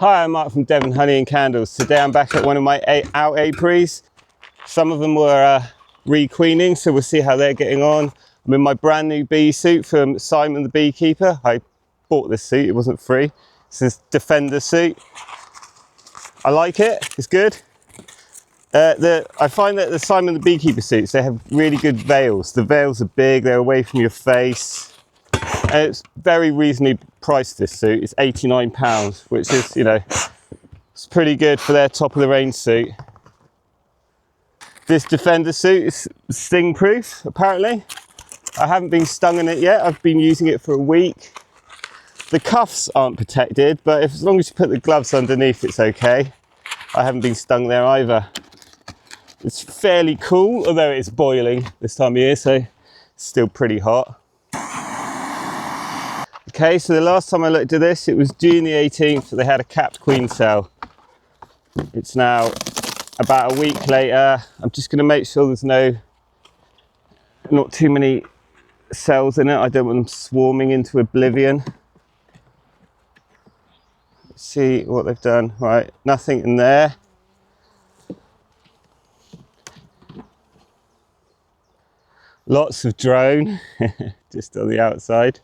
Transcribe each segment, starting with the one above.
Hi, I'm Mark from Devon Honey and Candles. Today I'm back at one of my out apiaries. Some of them were requeening, so we'll see how they're getting on. I'm in my brand new bee suit from Simon the Beekeeper. I bought this suit, it wasn't free. It's this Defender suit. I like it, it's good. I find that the Simon the Beekeeper suits, they have really good veils. The veils are big, they're away from your face. And it's very reasonably priced, this suit. It's £89, which is, you know, it's pretty good for their top of the range suit. This Defender suit is sting proof, apparently. I haven't been stung in it yet. I've been using it for a week. The cuffs aren't protected, but as long as you put the gloves underneath, it's okay. I haven't been stung there either. It's fairly cool, although it's boiling this time of year, so it's still pretty hot. Okay, so the last time I looked at this, it was June the 18th, they had a capped queen cell. It's now about a week later. I'm just going to make sure there's not too many cells in it. I don't want them swarming into oblivion. Let's see what they've done. Right, nothing in there. Lots of drone, just on the outside.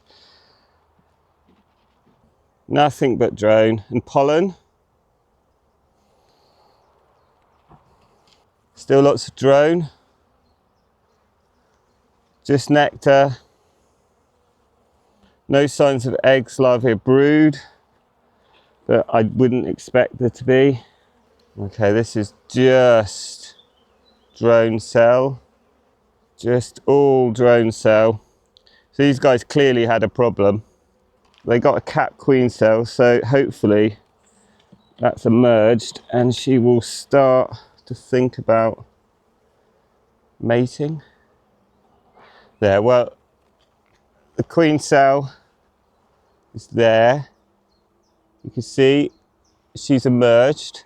Nothing but drone and pollen. Still lots of drone. Just nectar. No signs of eggs, larvae, or brood, but I wouldn't expect there to be. Okay, this is just drone cell. Just all drone cell. So these guys clearly had a problem. They got a capped queen cell, so hopefully that's emerged and she will start to think about mating. There, well, the queen cell is there. You can see she's emerged.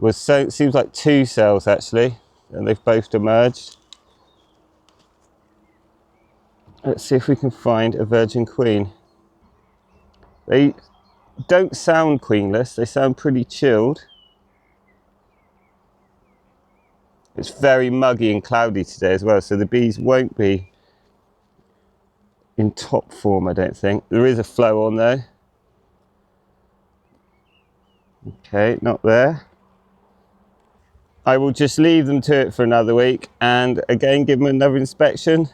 Well, so it seems like two cells actually, and they've both emerged. Let's see if we can find a virgin queen. They don't sound queenless, they sound pretty chilled. It's very muggy and cloudy today as well, so the bees won't be in top form, I don't think. There is a flow on though. Okay, not there. I will just leave them to it for another week and again give them another inspection.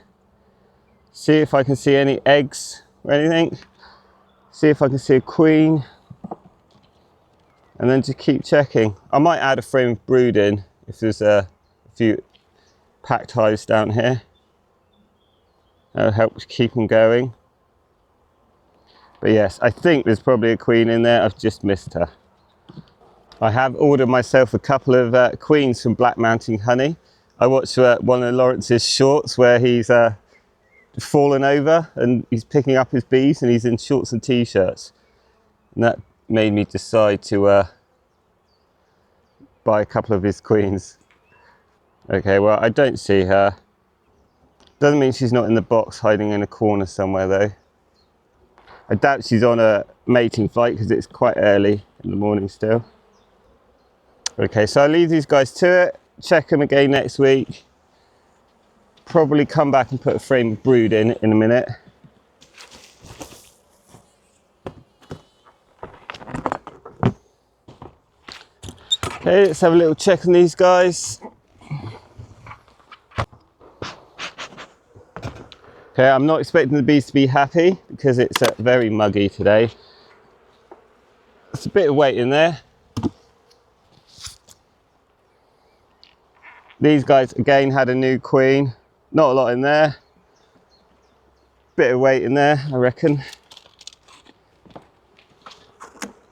See if I can see any eggs or anything. See if I can see a queen. And then just keep checking. I might add a frame of brood in if there's a few packed hives down here. That'll help keep them going. But yes, I think there's probably a queen in there. I've just missed her. I have ordered myself a couple of queens from Black Mountain Honey. I watched one of Lawrence's shorts where he's fallen over and he's picking up his bees and he's in shorts and t-shirts. And that made me decide to buy a couple of his queens. Okay, well, I don't see her. Doesn't mean she's not in the box hiding in a corner somewhere though. I doubt she's on a mating flight because it's quite early in the morning still. Okay, so I'll leave these guys to it, check them again next week. Probably come back and put a frame of brood in a minute. Okay, let's have a little check on these guys. Okay, I'm not expecting the bees to be happy because it's very muggy today. There's a bit of weight in there. These guys again had a new queen. Not a lot in there. Bit of weight in there, I reckon.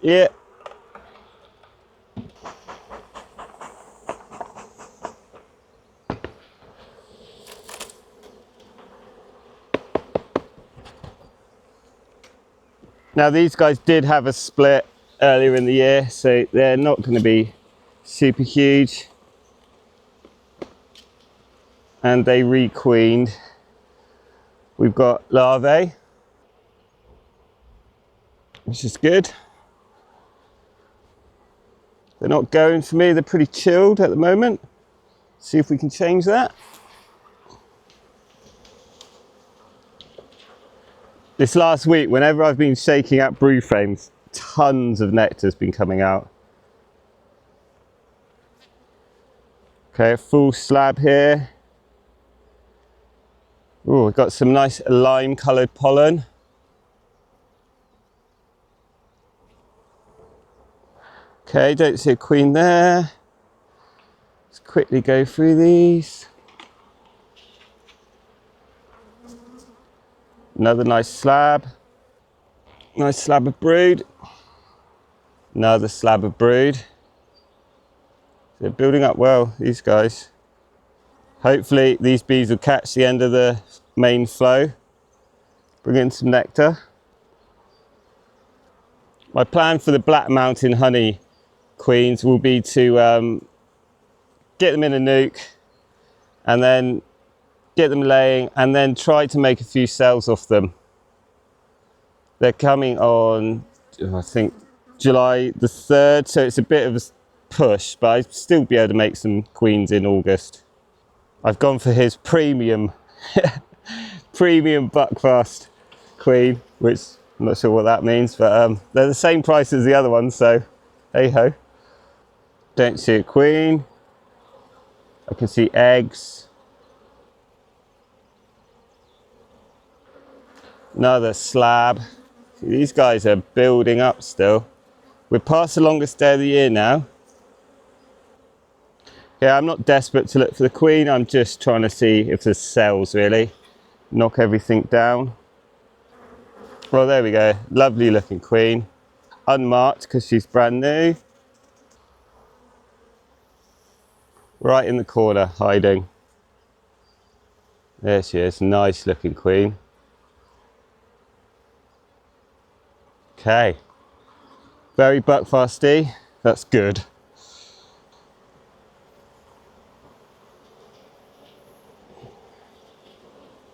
Yeah. Now these guys did have a split earlier in the year, so they're not going to be super huge. And they requeened. We've got larvae, which is good. They're not going for me, they're pretty chilled at the moment. See if we can change that. This last week, whenever I've been shaking out brood frames, tons of nectar's been coming out. Okay, a full slab here. Oh, we've got some nice lime coloured pollen. Okay, don't see a queen there. Let's quickly go through these. Another nice slab. Nice slab of brood. Another slab of brood. They're building up well, these guys. Hopefully these bees will catch the end of the main flow. Bring in some nectar. My plan for the Black Mountain honey queens will be to get them in a nuke and then get them laying and then try to make a few cells off them. They're coming on, I think, July the 3rd, so it's a bit of a push, but I'll still be able to make some queens in August. I've gone for his premium premium buckfast queen, which I'm not sure what that means, but they're the same price as the other ones, so hey ho. Don't see a queen. I can see eggs. Another slab. See, these guys are building up still. We're past the longest day of the year now. Yeah, I'm not desperate to look for the queen. I'm just trying to see if there's cells, really. Knock everything down. Well, there we go. Lovely looking queen. Unmarked because she's brand new. Right in the corner, hiding. There she is. Nice looking queen. Okay. Very buckfasty. That's good.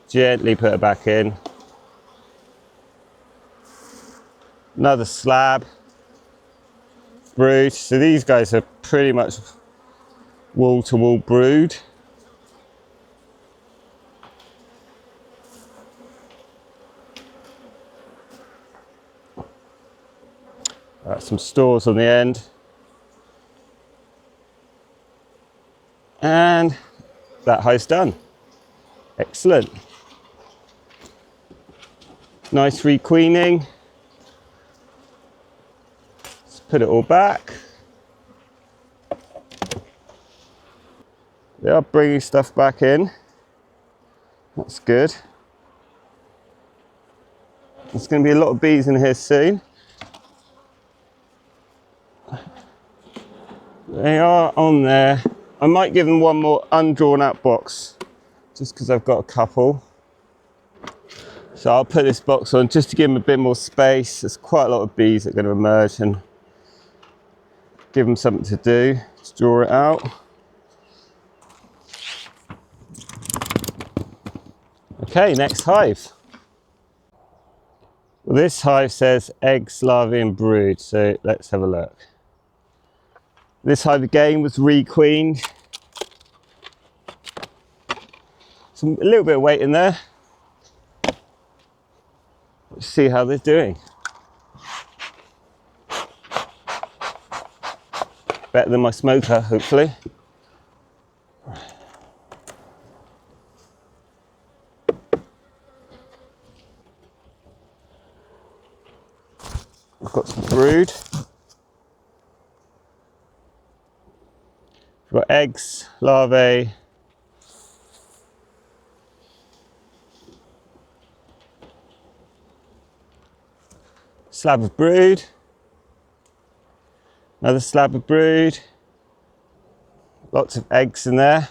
Gently put her back in. Another slab. Brood. So these guys are pretty much wall-to-wall brood. Some stores on the end. And that hive's done. Excellent. Nice requeening. Let's put it all back. They are bringing stuff back in. That's good. There's going to be a lot of bees in here soon. They are on there. I might give them one more undrawn out box, just because I've got a couple. So I'll put this box on just to give them a bit more space. There's quite a lot of bees that are going to emerge and give them something to do. Let's draw it out. Okay, next hive. Well, this hive says eggs, larvae and brood, so let's have a look. This hive again was requeened. A little bit of weight in there. Let's see how they're doing. Better than my smoker, hopefully. I've got some brood. We've got eggs, larvae, slab of brood, another slab of brood, lots of eggs in there.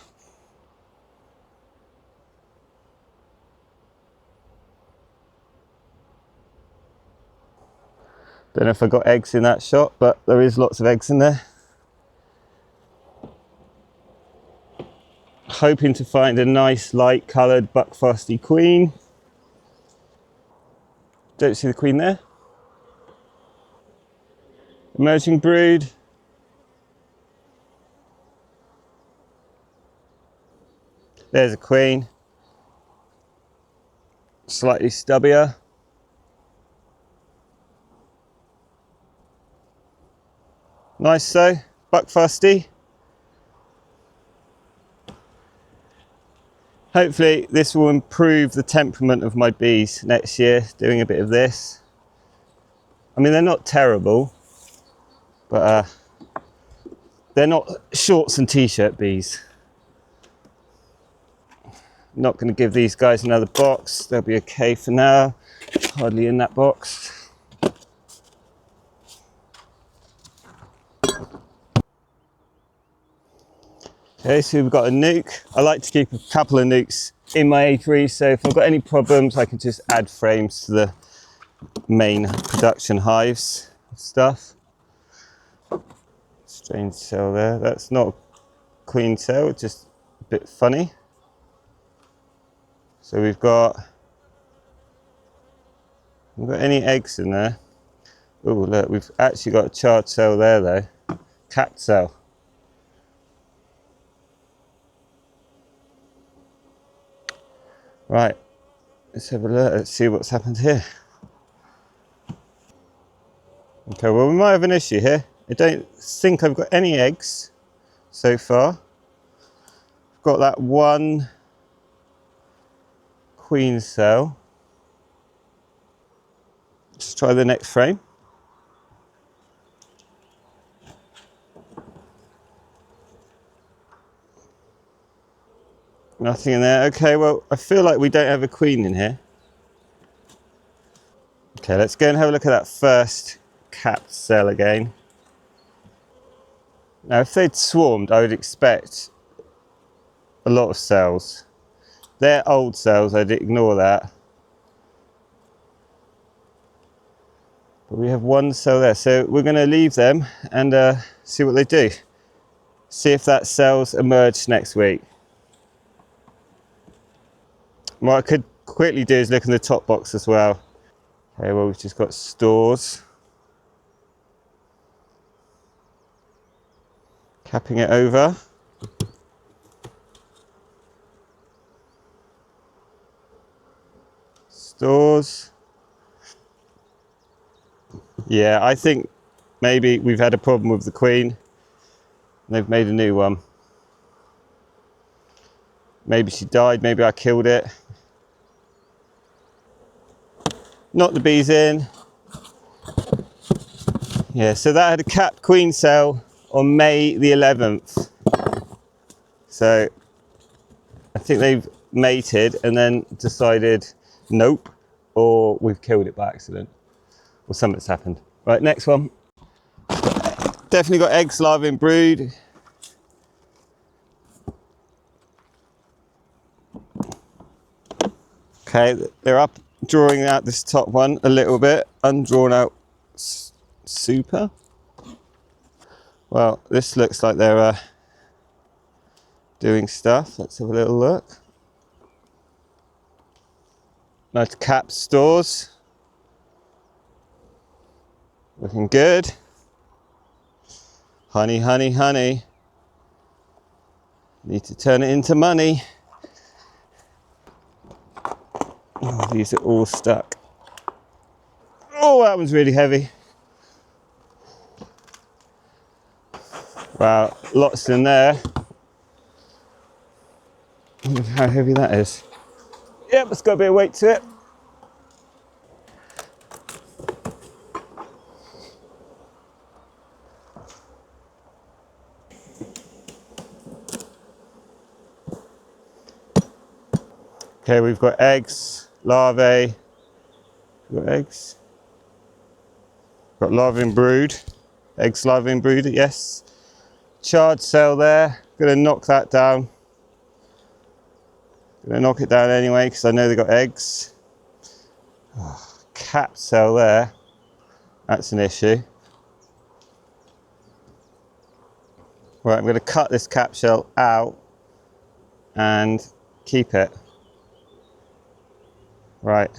Don't know if I got eggs in that shot, but there is lots of eggs in there. Hoping to find a nice light coloured buckfasty queen. Don't see the queen there. Emerging brood. There's a queen. Slightly stubbier. Nice though, buckfusty. Hopefully this will improve the temperament of my bees next year, doing a bit of this. I mean, they're not terrible, but they're not shorts and t-shirt bees. Not going to give these guys another box. They'll be okay for now. Hardly in that box. Okay, so we've got a nuke. I like to keep a couple of nukes in my apiary, so if I've got any problems, I can just add frames to the main production hives stuff. Strange cell there. That's not a queen cell, it's just a bit funny. So we've got any eggs in there? Oh look, we've actually got a charred cell there though. Capped cell. Right, let's have a look, let's see what's happened here. Okay, well we might have an issue here. I don't think I've got any eggs so far. I've got that one queen cell. Let's try the next frame. Nothing in there. Okay, well, I feel like we don't have a queen in here. Okay, let's go and have a look at that first capped cell again. Now, if they'd swarmed, I would expect a lot of cells. They're old cells, I'd ignore that. But we have one cell there, so we're going to leave them and see what they do. See if that cell's emerged next week. What I could quickly do is look in the top box as well. Okay, well, we've just got stores. Capping it over. Stores. Yeah, I think maybe we've had a problem with the queen. They've made a new one. Maybe she died, maybe I killed it. Knock the bees in. Yeah, so that had a capped queen cell on May the 11th. So I think they've mated and then decided nope, or we've killed it by accident, or something's happened. Right, next one. Definitely got eggs, larvae and brood. Okay, they're up, drawing out this top one a little bit, undrawn out super. Well, this looks like they're doing stuff. Let's have a little look. Nice cap stores. Looking good. Honey, honey, honey. Need to turn it into money. Oh, these are all stuck. Oh, that one's really heavy. Wow, lots in there. I wonder how heavy that is. Yep, it's got a bit of weight to it. Okay, we've got eggs, larvae. We've got eggs. Got larvae and brood. Eggs, larvae and brood, yes. Charred cell there. Gonna knock that down. Gonna knock it down anyway because I know they've got eggs. Oh, capped cell there. That's an issue. Right, I'm gonna cut this cap shell out and keep it. Right,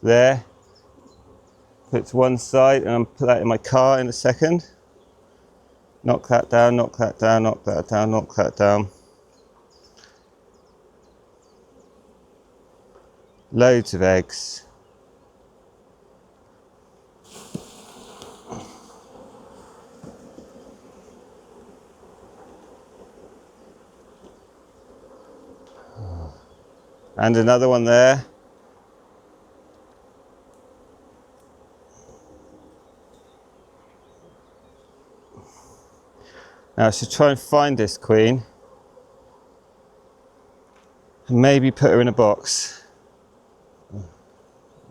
there. Put it to one side and I'll put that in my car in a second. Knock that down, knock that down, knock that down, knock that down. Loads of eggs. And another one there. Now I should try and find this queen and maybe put her in a box.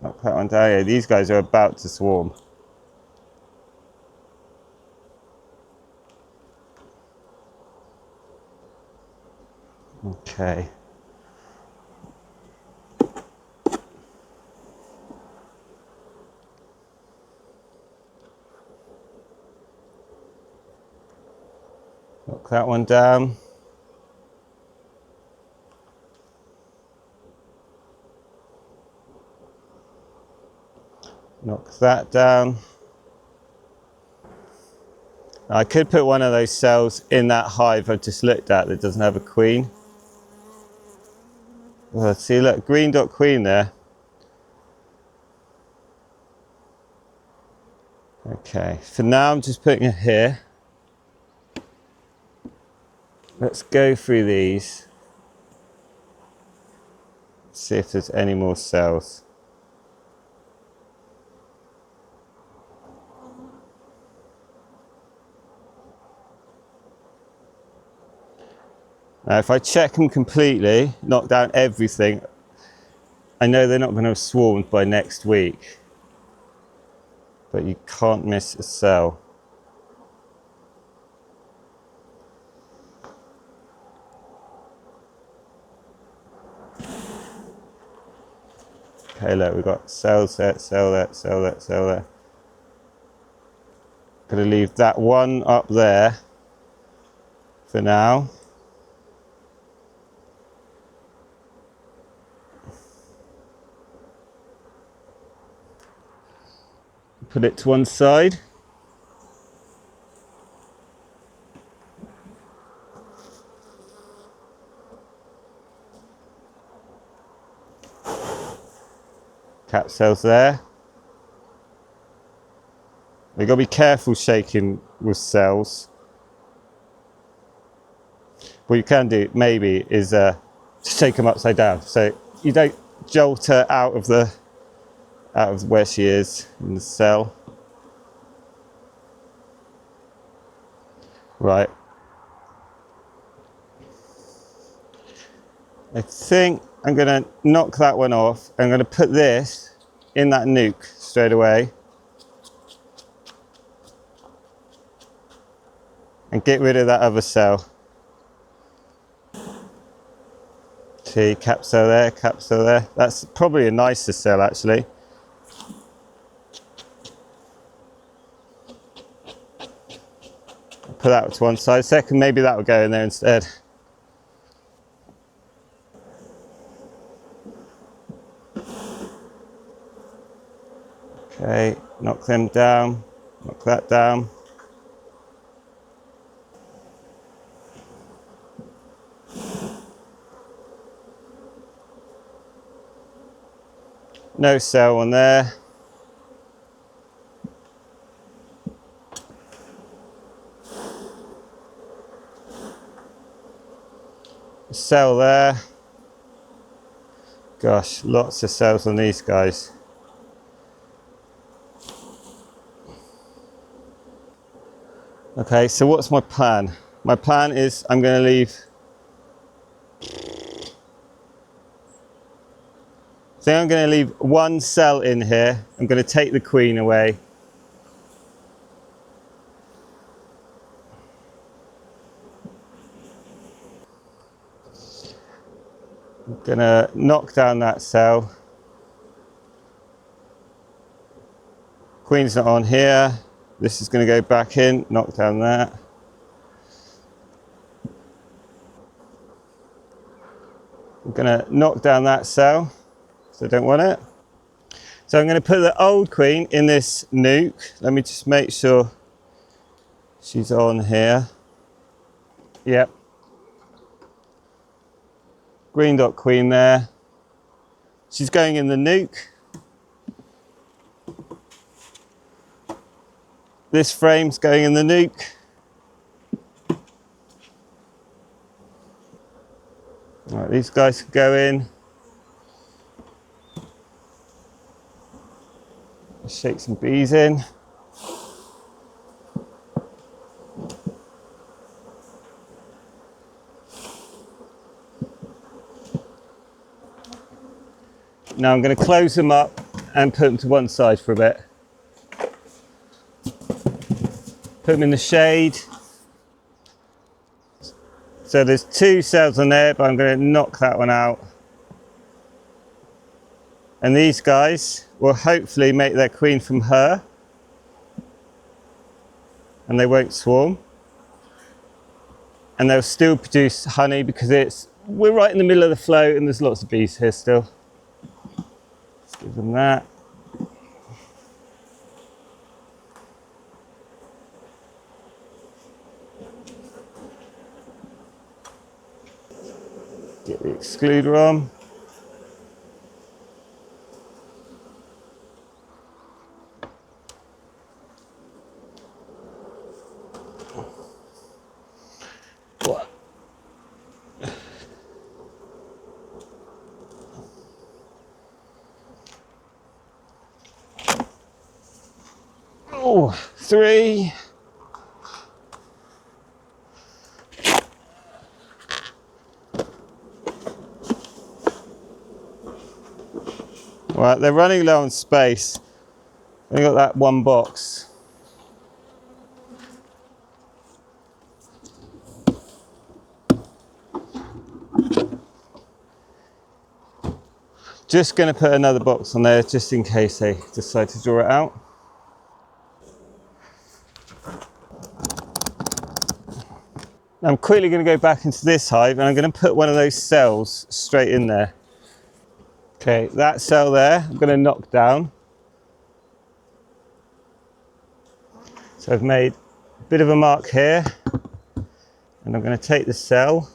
Knock that one down. Yeah, these guys are about to swarm. Okay. Knock that one down. Knock that down. I could put one of those cells in that hive I've just looked at that doesn't have a queen. Well, see, look, green dot queen there. Okay, for now I'm just putting it here. Let's go through these. See if there's any more cells. Now if I check them completely, knock down everything, I know they're not going to have swarmed by next week. But you can't miss a cell. Okay, look, we've got cells there, cell there, cell there, cell there. Gonna leave that one up there for now. Put it to one side. Cap cells there. We've got to be careful shaking with cells. What you can do maybe is shake them upside down so you don't jolt her out of where she is in the cell. Right. I think I'm going to knock that one off. I'm going to put this in that nuke straight away. And get rid of that other cell. See, cap cell there, cap cell there. That's probably a nicer cell actually. Put that to one side. Second, maybe that will go in there instead. Okay, knock them down, knock that down. No cell on there. Cell there. Gosh, lots of cells on these guys. Okay, so what's my plan? My plan is I'm going to leave. So I'm going to leave one cell in here. I'm going to take the queen away. I'm going to knock down that cell. Queen's not on here. This is going to go back in, knock down that. I'm going to knock down that cell, so I don't want it. So I'm going to put the old queen in this nuke. Let me just make sure she's on here. Yep. Green dot queen there. She's going in the nuke. This frame's going in the nuke. Right, these guys can go in. Shake some bees in. Now I'm going to close them up and put them to one side for a bit. Put them in the shade. So there's 2 cells on there, but I'm going to knock that one out. And these guys will hopefully make their queen from her, and they won't swarm. And they'll still produce honey because we're right in the middle of the flow and there's lots of bees here still. Let's give them that. Get the excluder on. What? Oh, 3. Right, they're running low on space. They got that one box. Just going to put another box on there just in case they decide to draw it out. I'm quickly going to go back into this hive and I'm going to put one of those cells straight in there. Okay, that cell there, I'm going to knock down. So I've made a bit of a mark here, and I'm going to take the cell.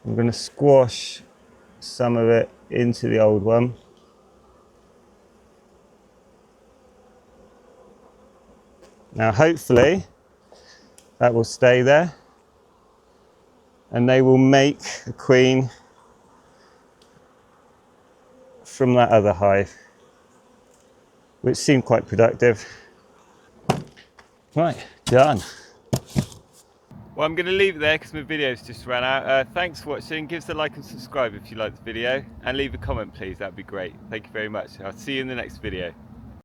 I'm going to squash some of it into the old one. Now hopefully that will stay there, and they will make a queen from that other hive, which seemed quite productive. Right, done. Well, I'm going to leave it there because my video's just ran out. Thanks for watching. Give us a like and subscribe if you liked the video, and leave a comment please, that'd be great. Thank you very much. I'll see you in the next video.